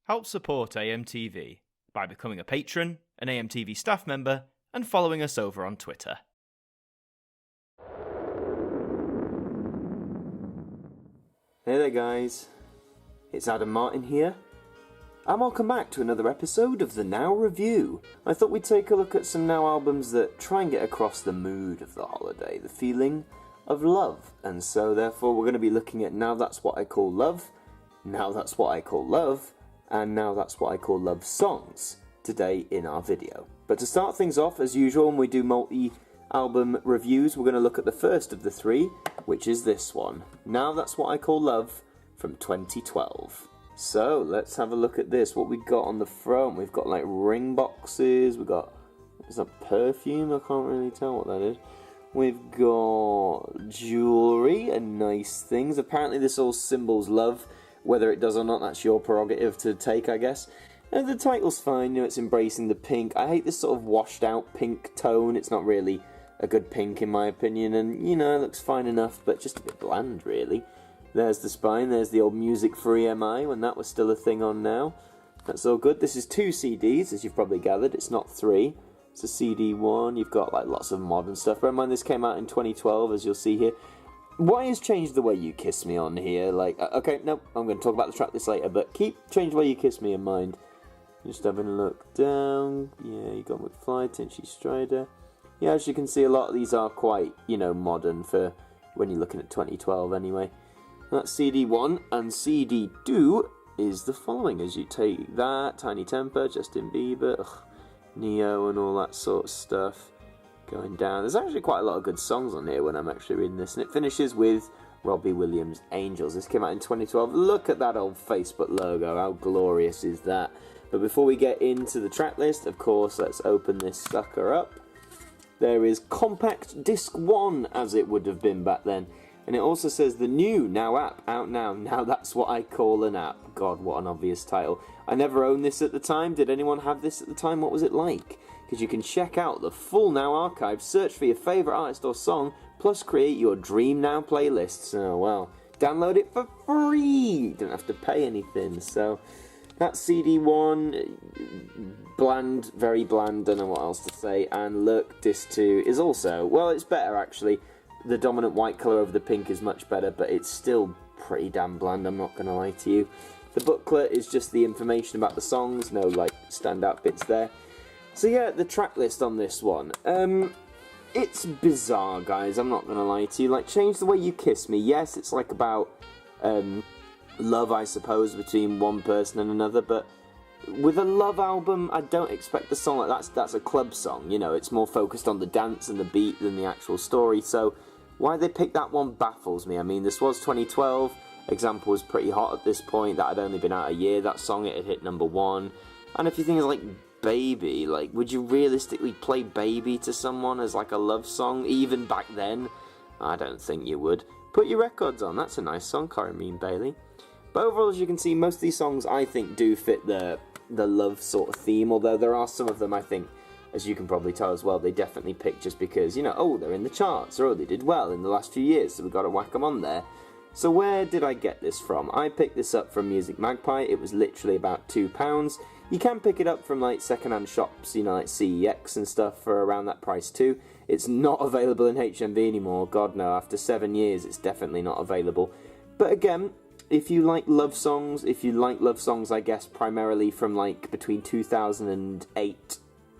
Help support AMTV by becoming a patron, an AMTV staff member, and following us over on Twitter. Hey there guys, it's Adam Martin here, and welcome back to another episode of the Now Review. I thought we'd take a look at some Now albums that try and get across the mood of the holiday, the feeling of love, and so therefore we're going to be looking at Now That's What I Call Love, Now That's What I Call Love, and Now That's What I Call Love songs today in our video. But to start things off, as usual, when we do multi-album reviews, we're going to look at the first of the three, which is this one, Now That's What I Call Love from 2012. So let's have a look at this. What we got on the front, we've got like ring boxes, we've got, is that perfume? I can't really tell what that is. We've got jewellery and nice things. Apparently this all symbols love. Whether it does or not, that's your prerogative to take, I guess. And the title's fine, you know, it's embracing the pink. I hate this sort of washed out pink tone. It's not really a good pink in my opinion, and you know, it looks fine enough, but just a bit bland really. There's the spine, there's the old Music for EMI, when that was still a thing on Now. That's all good. This is 2 CDs, as you've probably gathered, it's not 3. It's a CD 1, you've got like lots of modern stuff. Bear in mind this came out in 2012, as you'll see here. Why has Changed the Way You Kiss Me on here? Like, okay, no, I'm going to talk about the track list later, but keep Change the Way You Kiss Me in mind. Just having a look down. Yeah, you got McFly, Tinchy Strider. Yeah, as you can see, a lot of these are quite, you know, modern for when you're looking at 2012 anyway. That's CD 1, and CD 2 is the following. As you take that, Tiny Temper, Justin Bieber, Neo, and all that sort of stuff. Going down. There's actually quite a lot of good songs on here when I'm actually reading this, and it finishes with Robbie Williams' Angels. This came out in 2012. Look at that old Facebook logo, how glorious is that? But before we get into the track list, of course, let's open this sucker up. There is Compact Disc 1, as it would have been back then, and it also says the new Now app, out now. Now That's What I Call an App. God, what an obvious title. I never owned this at the time. Did anyone have this at the time? What was it like? Because you can check out the full Now archive, search for your favourite artist or song, plus create your Dream Now playlists. Oh well, download it for free, you don't have to pay anything. So that's CD 1, bland, very bland, don't know what else to say. And look, disc 2 is also, well, it's better actually. The dominant white colour over the pink is much better, but it's still pretty damn bland, I'm not going to lie to you. The booklet is just the information about the songs, no like standout bits there. So yeah, the track list on this one, it's bizarre, guys, I'm not going to lie to you. Like, Change the Way You Kiss Me, yes, it's like about love, I suppose, between one person and another, but with a love album, I don't expect the song like that's a club song, you know, it's more focused on the dance and the beat than the actual story, so why they picked that one baffles me. I mean, this was 2012, Example was pretty hot at this point, that had only been out a year, that song, it had hit #1, and if you think of like Baby, like, would you realistically play Baby to someone as like a love song, even back then? I don't think you would. Put Your Records On, that's a nice song, Corinne Bailey. But overall, as you can see, most of these songs I think do fit the love sort of theme, although there are some of them I think, as you can probably tell as well, they definitely pick just because, you know, oh, they're in the charts, or oh, they did well in the last few years, so we've got to whack them on there. So where did I get this from? I picked this up from Music Magpie. It was literally about £2. You can pick it up from like second-hand shops, you know, like CEX and stuff for around that price too. It's not available in HMV anymore. God no, after 7 years it's definitely not available. But again, if you like love songs, I guess primarily from like between 2008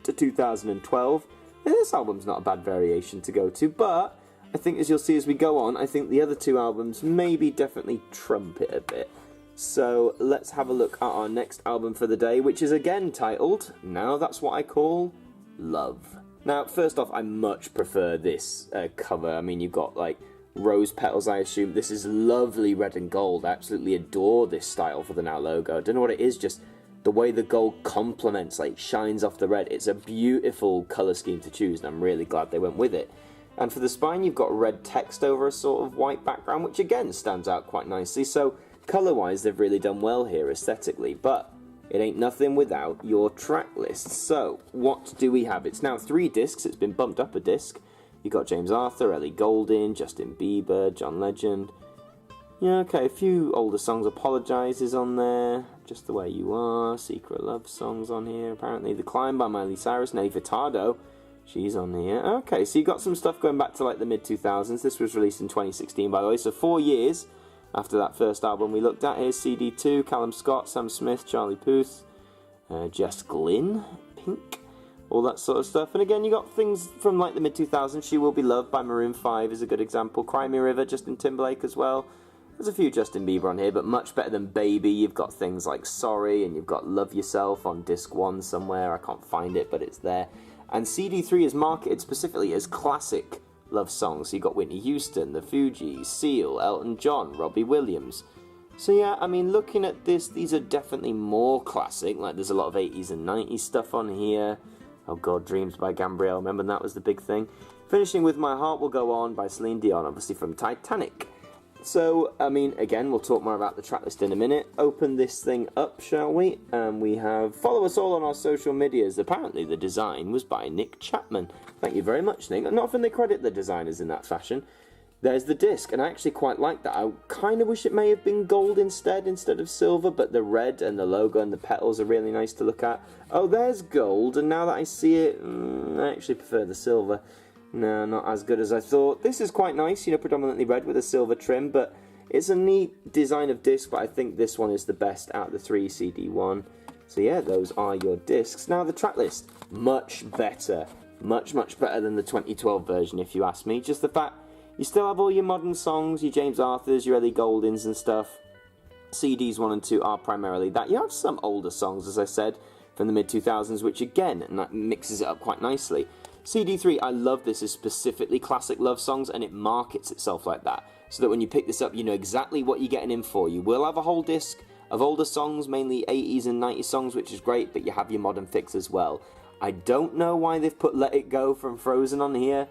to 2012, then this album's not a bad variation to go to, but I think as you'll see as we go on, I think the other two albums maybe definitely trump it a bit. So let's have a look at our next album for the day, which is again titled Now That's What I Call Love. Now, first off, I much prefer this cover. I mean, you've got like rose petals, I assume. This is lovely red and gold. I absolutely adore this style for the Now logo. I don't know what it is, just the way the gold complements, like shines off the red. It's a beautiful colour scheme to choose, and I'm really glad they went with it. And for the spine, you've got red text over a sort of white background, which again stands out quite nicely. So colour-wise, they've really done well here aesthetically, but it ain't nothing without your track list. So, what do we have? It's now 3 discs, it's been bumped up a disc. You've got James Arthur, Ellie Goulding, Justin Bieber, John Legend, Yeah, okay, a few older songs. Apologise is on there. Just the Way You Are. Secret Love songs on here, apparently. The Climb by Miley Cyrus. Nelly Furtado, she's on here. Okay, so you got some stuff going back to like the mid-2000s. This was released in 2016, by the way. So 4 years after that first album we looked at. Here's CD2, Callum Scott, Sam Smith, Charlie Puth, Jess Glynn, Pink, all that sort of stuff. And again, you got things from like the mid-2000s. She Will Be Loved by Maroon 5 is a good example. Cry Me a River, Justin Timberlake as well. There's a few Justin Bieber on here, but much better than Baby. You've got things like Sorry, and you've got Love Yourself on disc 1 somewhere. I can't find it, but it's there. And CD3 is marketed specifically as classic love songs. So you've got Whitney Houston, The Fugees, Seal, Elton John, Robbie Williams. So yeah, I mean, looking at this, these are definitely more classic. Like, there's a lot of 80s and 90s stuff on here. Oh God, Dreams by Gabrielle. Remember that was the big thing. Finishing with My Heart Will Go On by Celine Dion, obviously from Titanic. So, I mean, again, we'll talk more about the tracklist in a minute. Open this thing up, shall we? We have, follow us all on our social medias. Apparently the design was by Nick Chapman. Thank you very much, Nick. Not often they credit the designers in that fashion. There's the disc, and I actually quite like that. I kind of wish it may have been gold instead of silver, but the red and the logo and the petals are really nice to look at. Oh, there's gold, and now that I see it, I actually prefer the silver. No, not as good as I thought. This is quite nice, you know, predominantly red with a silver trim, but it's a neat design of disc, but I think this one is the best out of the 3 CD1. So yeah, those are your discs. Now the track list, much better. Much better than the 2012 version, if you ask me. Just the fact, you still have all your modern songs, your James Arthurs, your Ellie Gouldings and stuff. CDs 1 and 2 are primarily that. You have some older songs, as I said, from the mid-2000s, which again, mixes it up quite nicely. CD3, I love this as specifically classic love songs, and it markets itself like that, so that when you pick this up, you know exactly what you're getting in for. You will have a whole disc of older songs, mainly 80s and 90s songs, which is great, but you have your modern fix as well. I don't know why they've put Let It Go from Frozen on here.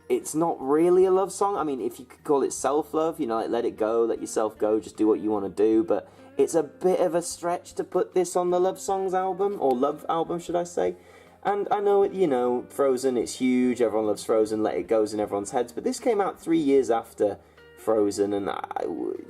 It's not really a love song. I mean, if you could call it self-love, you know, like let it go, let yourself go, just do what you want to do, but it's a bit of a stretch to put this on the Love Songs album, or Love album, should I say. And I know, you know, Frozen, it's huge, everyone loves Frozen, Let It Go's in everyone's heads, but this came out 3 years after Frozen, and,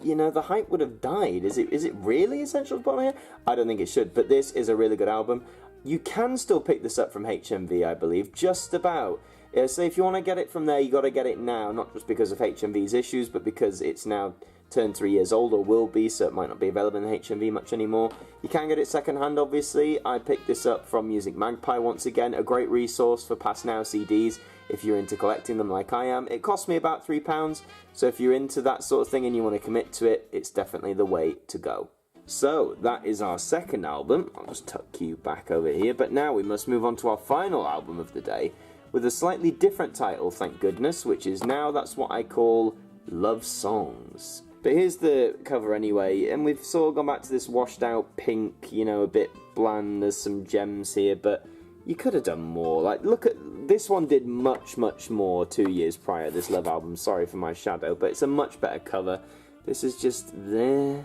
you know, the hype would have died. Is it really essential to put on here? I don't think it should, but this is a really good album. You can still pick this up from HMV, I believe, just about. Yeah, so if you want to get it from there, you got to get it now, not just because of HMV's issues, but because it's now turned 3 years old, or will be, so it might not be available in HMV much anymore. You can get it second-hand, obviously. I picked this up from Music Magpie once again, a great resource for past now CDs if you're into collecting them like I am. It cost me about £3, so if you're into that sort of thing and you want to commit to it, it's definitely the way to go. So, that is our second album. I'll just tuck you back over here, but now we must move on to our final album of the day, with a slightly different title, thank goodness, which is now, that's what I call Love Songs. But here's the cover anyway, and we've sort of gone back to this washed out pink, you know, a bit bland, there's some gems here, but you could have done more. Like, look at, this one did much more 2 years prior, this Love album, sorry for my shadow, but it's a much better cover. This is just there.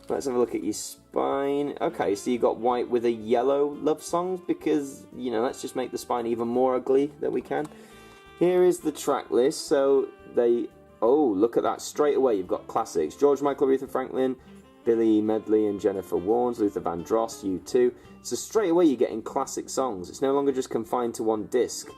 Let's have a look at your spine. Okay, so you got white with a yellow Love Songs, because, you know, let's just make the spine even more ugly that we can. Here is the track list, so oh, look at that, straight away you've got classics. George Michael, Aretha Franklin, Billy Medley and Jennifer Warnes, Luther Vandross, U2. So straight away you're getting classic songs. It's no longer just confined to one disc.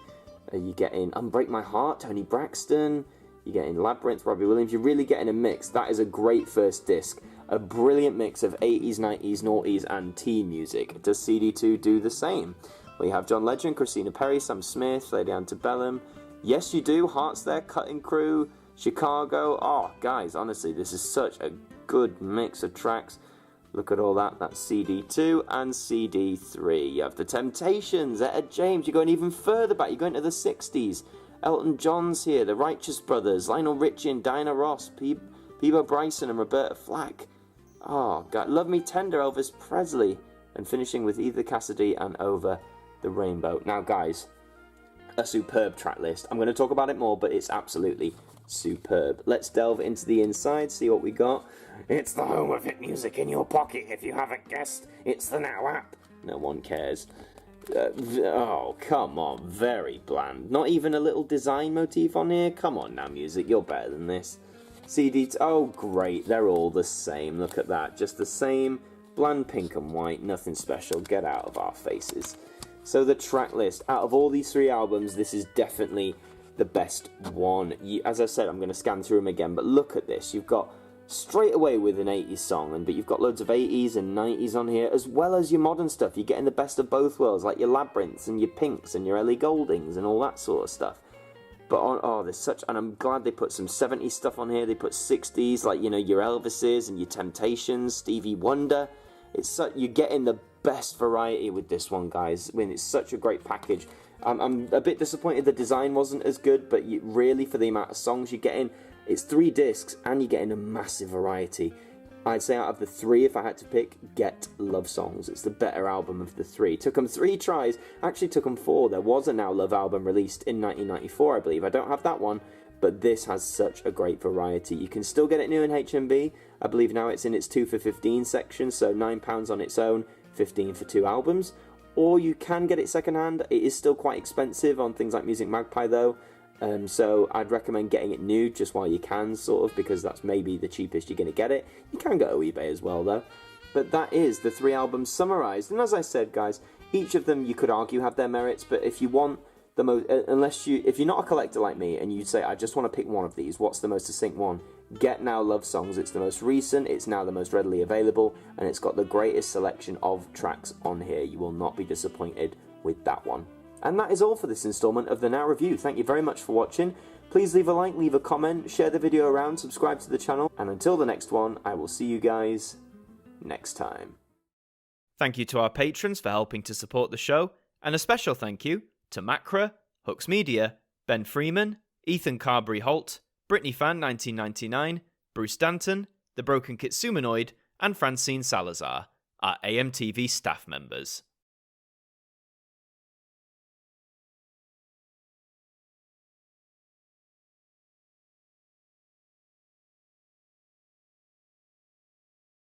You're getting Unbreak My Heart, Toni Braxton. You're getting Labyrinth, Robbie Williams. You're really getting a mix. That is a great first disc. A brilliant mix of 80s, 90s, noughties and teen music. Does CD2 do the same? Well, you have John Legend, Christina Perri, Sam Smith, Lady Antebellum. Yes, you do. Hearts There, Cutting Crew, Chicago. Oh, guys, honestly, this is such a good mix of tracks. Look at all that. That's CD2 and CD3. You have The Temptations, Etta James. You're going even further back. You're going to the 60s. Elton John's here, The Righteous Brothers, Lionel Richie and Diana Ross, Peebo Bryson and Roberta Flack. Oh, God. Love Me Tender, Elvis Presley. And finishing with Either Cassidy and Over the Rainbow. Now, guys, a superb track list. I'm going to talk about it more, but it's absolutely superb. Let's delve into the inside, see what we got. It's the home of hit music in your pocket. If you haven't guessed, it's the Now app. No one cares. Oh, come on. Very bland. Not even a little design motif on here? Come on now, music. You're better than this. CD, oh great, they're all the same, look at that, just the same, bland pink and white, nothing special, get out of our faces. So the track list, out of all these 3 albums, this is definitely the best one. As I said, I'm going to scan through them again, but look at this, you've got straight away with an 80s song, but you've got loads of 80s and 90s on here, as well as your modern stuff. You're getting the best of both worlds, like your Labyrinths and your Pinks and your Ellie Gouldings and all that sort of stuff. But there's such, and I'm glad they put some 70s stuff on here. They put 60s, like, you know, your Elvises and your Temptations, Stevie Wonder. You're getting the best variety with this one, guys. I mean, it's such a great package. I'm a bit disappointed the design wasn't as good, but really, for the amount of songs you're getting, it's 3 discs and you're getting a massive variety. I'd say out of the 3, if I had to pick, get Love Songs. It's the better album of the 3. Took them 3 tries, actually took them 4. There was a Now Love album released in 1994, I believe. I don't have that one, but this has such a great variety. You can still get it new in HMV. I believe now it's in its 2 for 15 section, so £9 on its own, 15 for 2 albums. Or you can get it secondhand. It is still quite expensive on things like Music Magpie though. So I'd recommend getting it new just while you can, sort of, because that's maybe the cheapest you're going to get it. You can go to eBay as well though. But that is the 3 albums summarised. And as I said, guys, each of them you could argue have their merits, but if you want the most, if you're not a collector like me and you say, I just want to pick one of these, what's the most succinct one? Get Now Love Songs. It's the most recent, it's now the most readily available, and it's got the greatest selection of tracks on here. You will not be disappointed with that one. And that is all for this instalment of the Now Review. Thank you very much for watching. Please leave a like, leave a comment, share the video around, subscribe to the channel, and until the next one, I will see you guys next time. Thank you to our patrons for helping to support the show, and a special thank you to Macra, Hooks Media, Ben Freeman, Ethan Carberry-Holt, Brittany Fan 1999, Bruce Danton, The Broken Kitsumanoid, and Francine Salazar, our AMTV staff members.